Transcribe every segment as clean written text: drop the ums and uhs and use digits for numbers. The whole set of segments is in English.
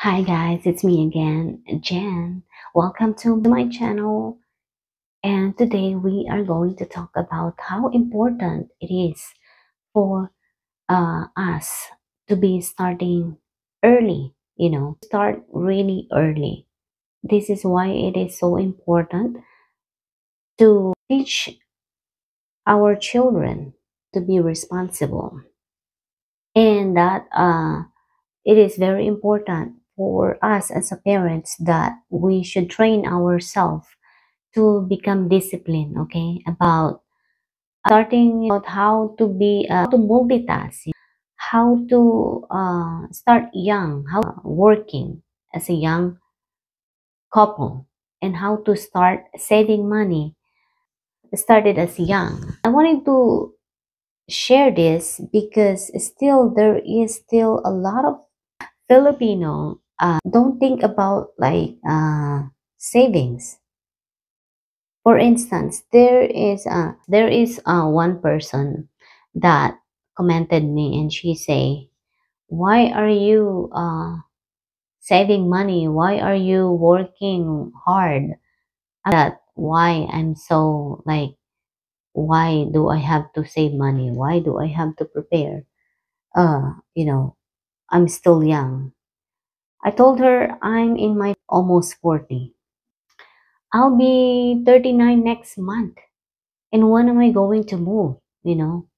Hi guys, it's me again, Jen. Welcome to my channel. And today we are going to talk about how important it is for us to be starting early, start really early. This is why it is so important to teach our children to be responsible. And that it is very important for us as a parents that we should train ourselves to become disciplined, okay, about starting about how to be to multitask, how to start young, how working as a young couple, and how to start saving money started as young. I wanted to share this because still there is still a lot of Filipino don't think about like savings. For instance, there is one person that commented me and she say, "Why are you saving money? Why are you working hard?" That why I'm so like, why do I have to save money? Why do I have to prepare? Uh, you know, I'm still young. I told her I'm in my almost 40. I'll be 39 next month. And when am I going to move? When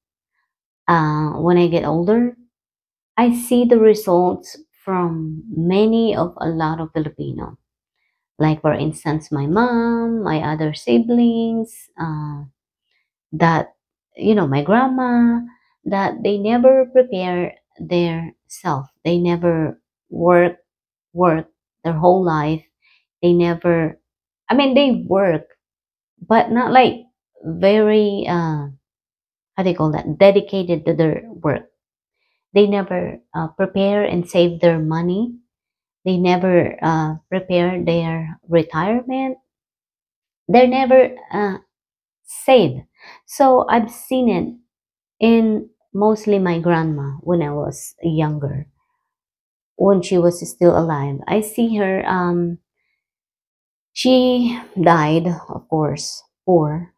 I get older, I see the results from many of a lot of Filipino. Like for instance, my mom, my other siblings, that my grandma, that they never prepare their self. They never work their whole life. They never. I mean, they work, but not like very how do you call that, dedicated to their work. They never prepare and save their money. They never prepare their retirement. They never save. So I've seen it in mostly my grandma when I was younger, when she was still alive. I see her. She died, of course, poor.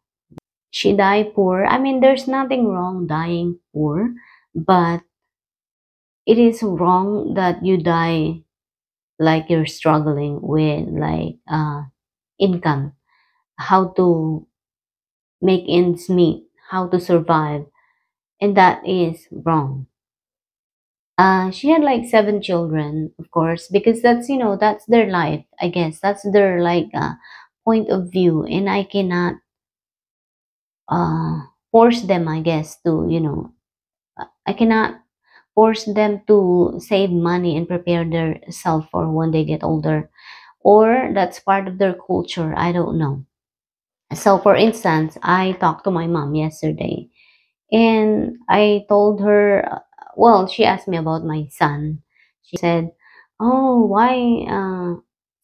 She died poor. I mean, there's nothing wrong dying poor, but it is wrong that you die like you're struggling with like income, how to make ends meet, how to survive, and that is wrong. She had like 7 children, of course, because that's their life. I guess that's their like point of view, and I cannot force them. I guess to I cannot force them to save money and prepare their self for when they get older, or that's part of their culture. I don't know. So, for instance, I talked to my mom yesterday and I told her, well, she asked me about my son. She said, "Oh, why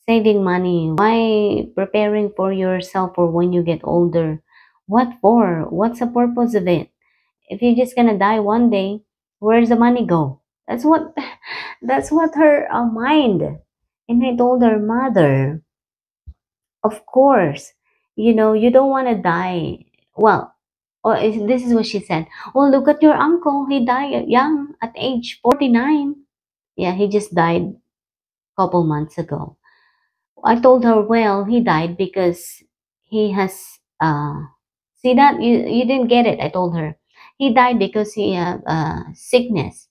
saving money? Why preparing for yourself for when you get older? What for? What's the purpose of it? If you're just gonna die one day, where's the money go?" That's what that's what her mind. And I told her, "Mother, of course, you don't want to die." Well, this is what she said. "Well, look at your uncle. He died young at age 49. Yeah, he just died a couple months ago." I told her, "Well, he died because he has, see that? You didn't get it." I told her. "He died because he had sickness.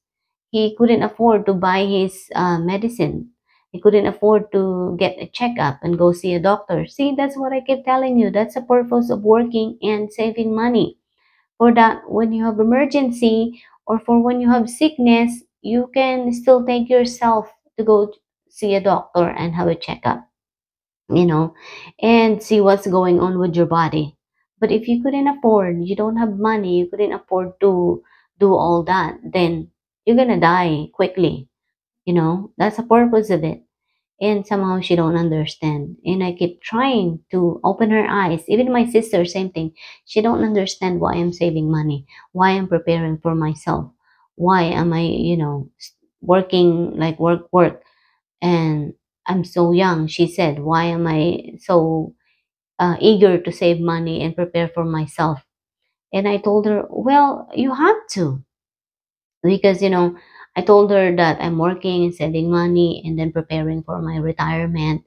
He couldn't afford to buy his medicine. He couldn't afford to get a checkup and go see a doctor." See, that's what I keep telling you. That's the purpose of working and saving money. For that, when you have emergency or for when you have sickness, you can still take yourself to go see a doctor and have a checkup, you know, and see what's going on with your body. But if you couldn't afford, you don't have money, you couldn't afford to do all that, then you're gonna die quickly. That's the purpose of it. And somehow she don't understand. And I keep trying to open her eyes. Even my sister, same thing. She don't understand why I'm saving money, why I'm preparing for myself, why am I, working like work. And I'm so young, she said. Why am I so eager to save money and prepare for myself? And I told her, well, you have to. Because, I told her that I'm working and saving money and then preparing for my retirement.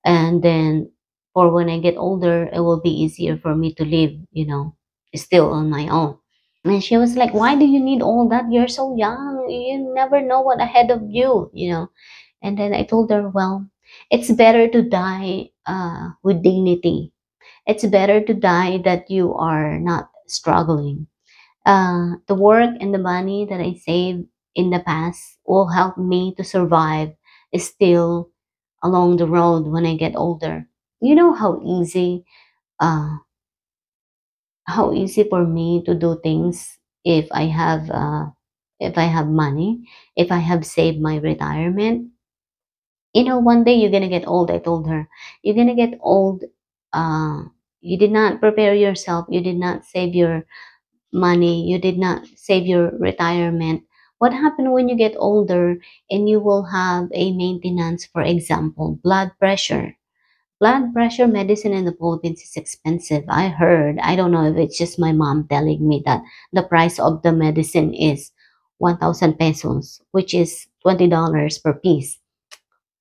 And then for when I get older, it will be easier for me to live, still on my own. And she was like, why do you need all that? You're so young. You never know what ahead of you. And then I told her, well, it's better to die with dignity. It's better to die that you are not struggling. The work and the money that I saved in the past will help me to survive still along the road when I get older. You know uh, how easy for me to do things if I have money, if I have saved my retirement. One day you're gonna get old. I told her, you're gonna get old. Uh, you did not prepare yourself. You did not save your money, you did not save your retirement. What happened when you get older and you will have a maintenance, for example, blood pressure? Blood pressure medicine in the Philippines is expensive. I heard, I don't know if it's just my mom telling me that the price of the medicine is 1,000 pesos, which is $20 per piece.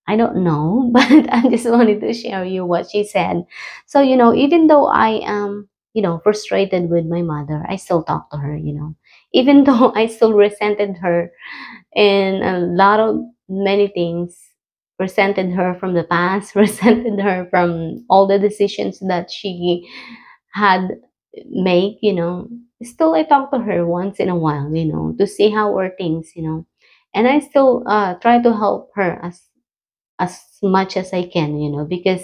I don't know, but I just wanted to share you what she said. So, even though I am, frustrated with my mother, I still talk to her. Even though I still resented her and a lot of many things, resented her from the past, resented her from all the decisions that she had make. Still I talk to her once in a while, to see how are things. And I still try to help her as much as I can, because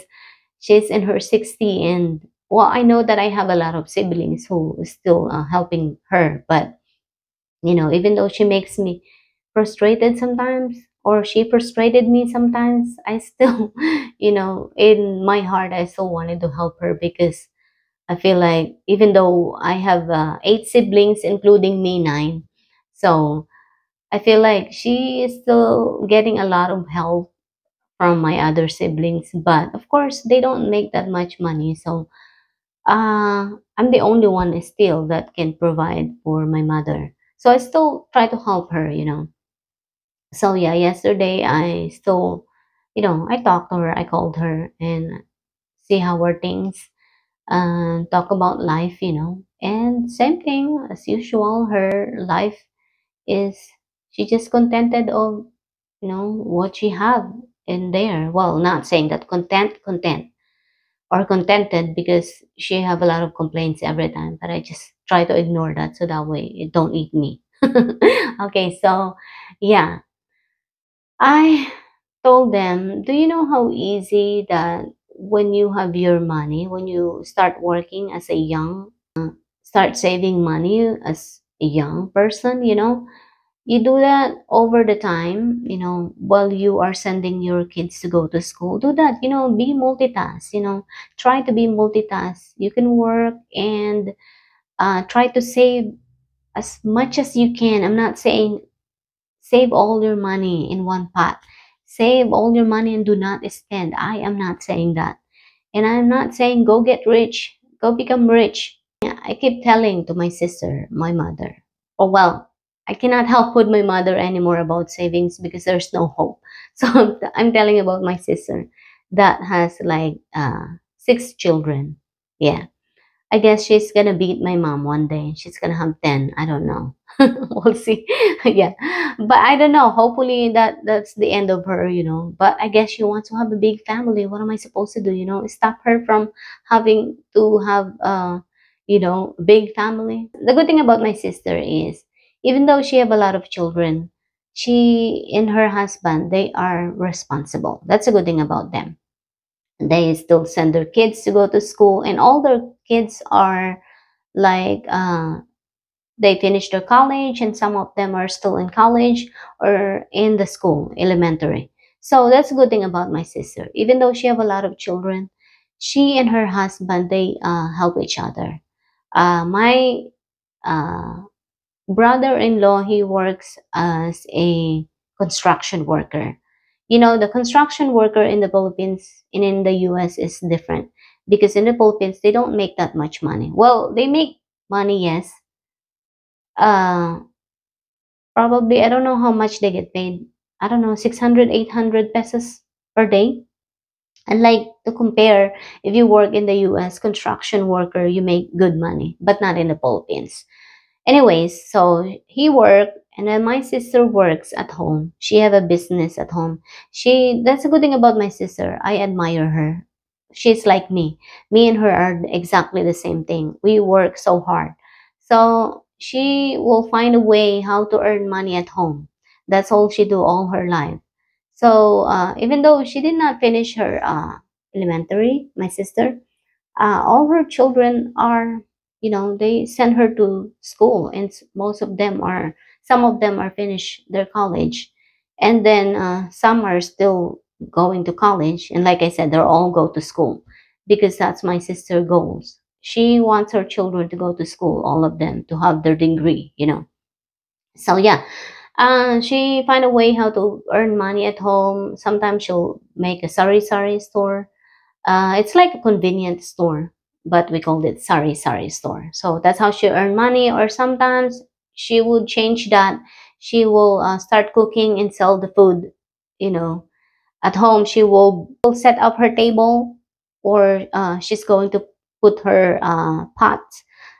she's in her 60 and well, I know that I have a lot of siblings who is still helping her, but even though she makes me frustrated sometimes or she frustrated me sometimes, I still, in my heart, I still wanted to help her because I feel like even though I have 8 siblings, including me, 9, so I feel like she is still getting a lot of help from my other siblings, but of course they don't make that much money, so I'm the only one still that can provide for my mother, so I still try to help her. So yeah, yesterday I still, I talked to her, I called her and see how are things and talk about life. And same thing as usual, her life is she just contented of what she have in there. Well, not saying that content or contented because she have a lot of complaints every time, but I just try to ignore that so that way it don't eat me. Okay, so yeah, I told them, do you know how easy that when you have your money, when you start working as a young, start saving money as a young person, you do that over the time, while you are sending your kids to go to school. Do that, be multitask, try to be multitask. You can work and try to save as much as you can. I'm not saying save all your money in one pot. Save all your money and do not spend. I am not saying that. And I'm not saying go get rich, go become rich. I keep telling to my sister, my mother, oh well, I cannot help with my mother anymore about savings because there's no hope. So I'm telling about my sister that has like 6 children. Yeah. I guess she's gonna beat my mom one day. She's gonna have 10. I don't know. We'll see. Yeah. But I don't know. Hopefully that's the end of her. But I guess she wants to have a big family. What am I supposed to do? Stop her from having to have a big family. The good thing about my sister is even though she have a lot of children, she and her husband, they are responsible. That's a good thing about them. They still send their kids to go to school and all their kids are like they finished their college and some of them are still in college or in the school elementary. So that's a good thing about my sister. Even though she have a lot of children, she and her husband, they help each other. My uh, brother-in-law, he works as a construction worker. The construction worker in the Philippines and in the US is different, because in the Philippines they don't make that much money. Well, they make money, yes. Uh, Probably, I don't know how much they get paid. I don't know, 600, 800 pesos per day. And like, to compare, if you work in the US, construction worker, you make good money, but not in the Philippines. Anyways, so he worked, and then my sister works at home. She have a business at home. That's a good thing about my sister. I admire her. She's like me. Me and her are exactly the same thing. We work so hard. So she will find a way how to earn money at home. That's all she do all her life. So even though she did not finish her elementary, my sister, all her children are, they send her to school, and some of them are finished their college, and then some are still going to college. And like I said, they're all go to school, because that's my sister goals. She wants her children to go to school, all of them, to have their degree. So yeah, she find a way how to earn money at home. Sometimes she'll make a sari-sari store. It's like a convenience store, but we called it sari-sari store. So that's how she earn money. Or sometimes she would change that. She will start cooking and sell the food. You know, at home she will set up her table, or she's going to put her pot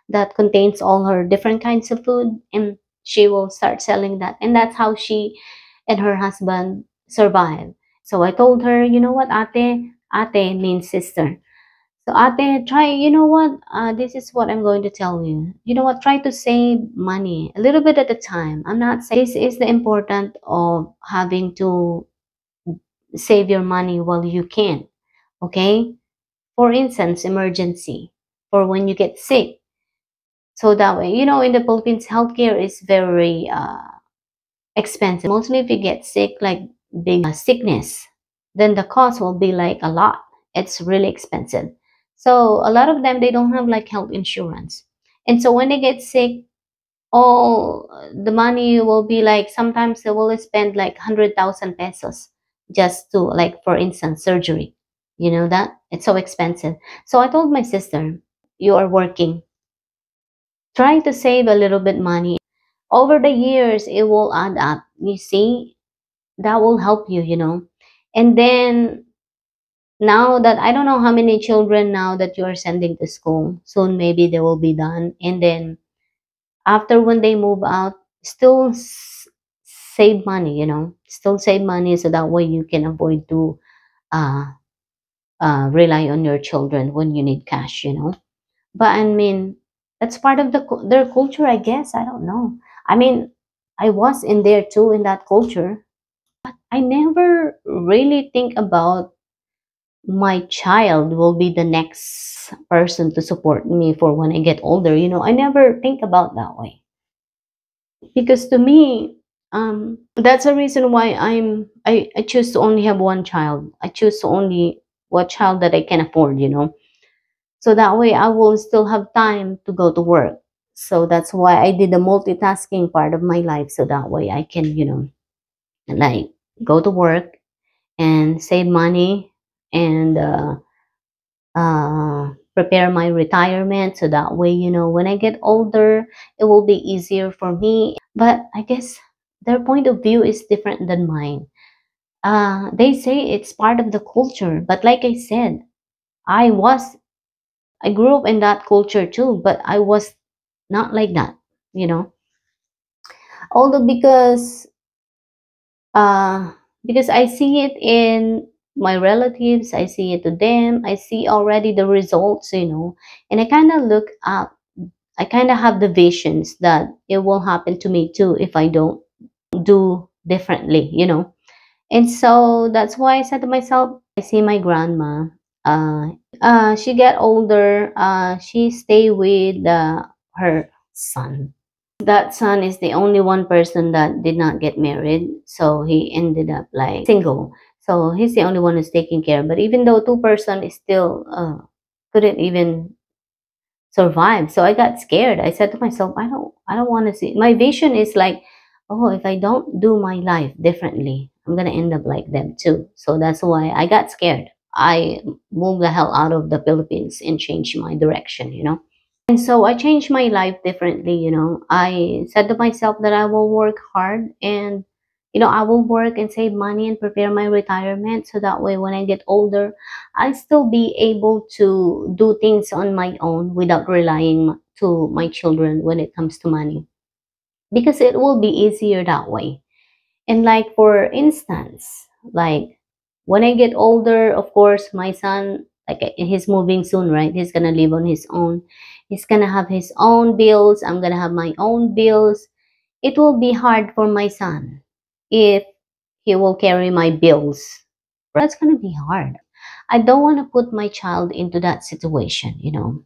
that contains all her different kinds of food, and she will start selling that. And that's how she and her husband survive. So I told her, you know what, ate means sister. So ate, try, you know what, this is what I'm going to tell you. You know what, try to save money a little bit at a time. I'm not saying this is the important of having to save your money while you can. Okay? For instance, emergency, for when you get sick. So that way, in the Philippines, healthcare is very expensive. Mostly if you get sick, like big sickness, then the cost will be like a lot. It's really expensive. So a lot of them, they don't have like health insurance. And so when they get sick, all the money will be like, sometimes they will spend like 100,000 pesos just to, like, for instance, surgery. You know that? It's so expensive. So I told my sister, you are working, try to save a little bit money. Over the years, it will add up. You see, that will help you. And then, now that I don't know how many children now that you are sending to school, soon maybe they will be done. And then after, when they move out, still save money. Still save money, so that way you can avoid to uh, rely on your children when you need cash. But I mean, that's part of their culture, I guess. I don't know. I mean, I was in there too, in that culture. I never really think about my child will be the next person to support me for when I get older. I never think about that way, because to me, that's a reason why I choose to only have one child. I choose to only one child that I can afford. So that way I will still have time to go to work. So that's why I did the multitasking part of my life, so that way I can, like, go to work and save money, and prepare my retirement, so that way, when I get older, it will be easier for me. But I guess their point of view is different than mine. They say it's part of the culture, but like I said, I was I grew up in that culture too, but I was not like that, you know. Although, because I see it in my relatives, I see it to them, I see already the results, and I kind of look up. I kind of have the visions that it will happen to me too if I don't do differently. And so that's why I said to myself, I see my grandma. She get older. She stay with her son. That son is the only one person that did not get married, so he ended up like single. So he's the only one who's taking care. But even though two-person is still couldn't even survive, so I got scared. I said to myself, I don't want to see. My vision is like, oh, if I don't do my life differently, I'm gonna end up like them too. So that's why I got scared. I moved the hell out of the Philippines and changed my direction, you know. And so I changed my life differently, you know. I said to myself that I will work hard and, you know, I will work and save money and prepare my retirement so that way when I get older, I still be able to do things on my own without relying to my children when it comes to money. Because it will be easier that way. And like for instance, like when I get older, of course, my son, like he's moving soon, right? He's gonna live on his own. He's gonna have his own bills. I'm gonna have my own bills. It will be hard for my son if he will carry my bills. That's gonna be hard. I don't want to put my child into that situation, you know.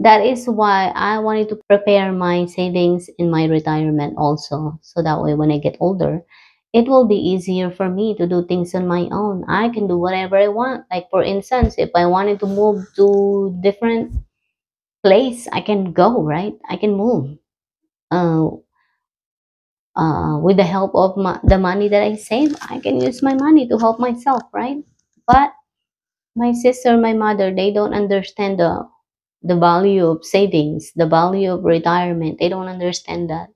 That is why I wanted to prepare my savings in my retirement also. So that way, when I get older, it will be easier for me to do things on my own. I can do whatever I want. Like, for instance, if I wanted to move to different place, I can go, right? I can move uh, with the help of the money that I save. I can use my money to help myself, right? But my sister, my mother, they don't understand the value of savings, the value of retirement. They don't understand that.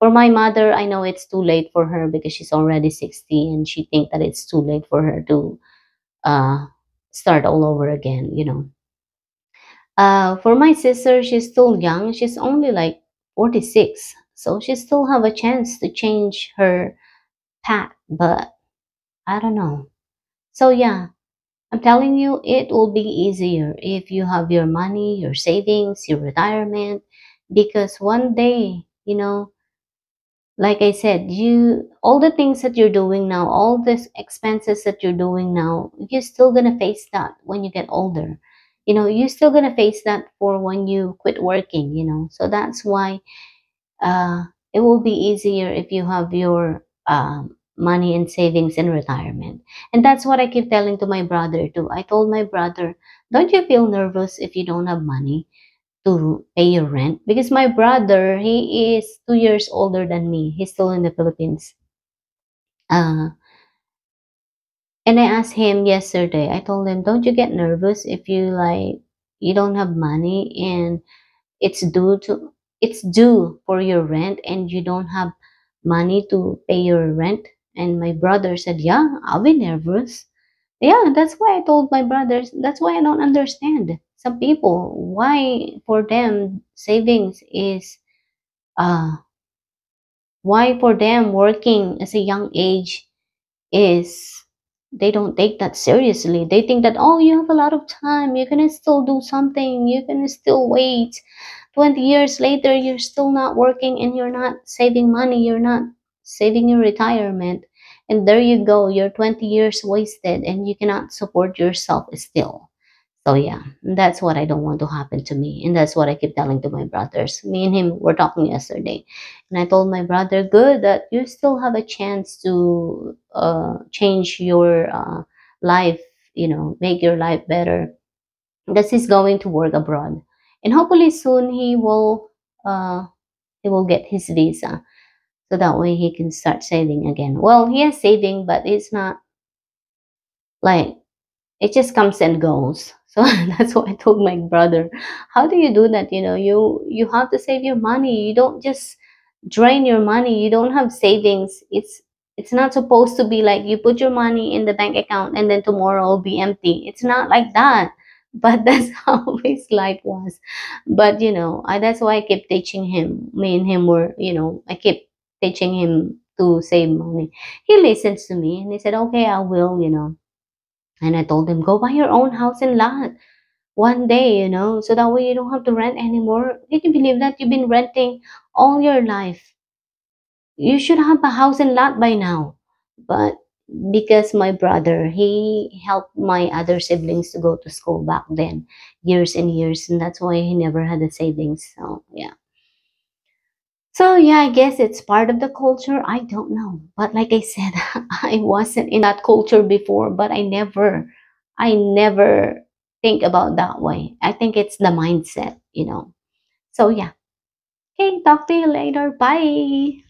For my mother, I know it's too late for her because she's already 60 and she thinks that it's too late for her to uh, start all over again, you know. For my sister, she's still young. She's only like 46. So she still have a chance to change her path. But I don't know. So yeah, I'm telling you, it will be easier if you have your money, your savings, your retirement, because one day, you know, like I said, you all the things that you're doing now, all these expenses that you're doing now, you're still gonna face that when you get older. You know, you're still gonna face that for when you quit working, you know. So that's why uh, it will be easier if you have your money and savings in retirement. And that's what I keep telling to my brother too. I told my brother, don't you feel nervous if you don't have money to pay your rent? Because my brother, he is 2 years older than me. He's still in the Philippines. Uh, and I asked him yesterday, I told him, don't you get nervous if you like, you don't have money and it's due to it's due for your rent and you don't have money to pay your rent? And my brother said, yeah, I'll be nervous. Yeah, that's why I told my brothers, that's why I don't understand some people, why for them savings is uh why for them working as a young age is, they don't take that seriously. They think that, oh, you have a lot of time, you can still do something, you can still wait. 20 years later, you're still not working and you're not saving money, you're not saving your retirement. And there you go, you're 20 years wasted and you cannot support yourself still. So yeah, that's what I don't want to happen to me. And that's what I keep telling to my brothers. Me and him were talking yesterday. And I told my brother, good, that you still have a chance to change your life, you know, make your life better. Because he's going to work abroad. And hopefully soon he will get his visa. So that way he can start saving again. Well, he is saving, but it's not like it just comes and goes. So that's what I told my brother. How do you do that? You know, you have to save your money. You don't just drain your money. You don't have savings. It's not supposed to be like you put your money in the bank account and then tomorrow will be empty. It's not like that. But that's how his life was. But you know, that's why I keep teaching him. Me and him were, you know, I keep teaching him to save money. He listens to me and he said, okay, I will, you know. And I told him, go buy your own house and lot one day, you know, so that way you don't have to rent anymore. Can you believe that you've been renting all your life? You should have a house and lot by now. But because my brother, he helped my other siblings to go to school back then, years and years, and that's why he never had a savings. So yeah. So yeah, I guess it's part of the culture. I don't know. But like I said, I wasn't in that culture before, but I never think about that way. I think it's the mindset, you know. So yeah. Okay, talk to you later. Bye.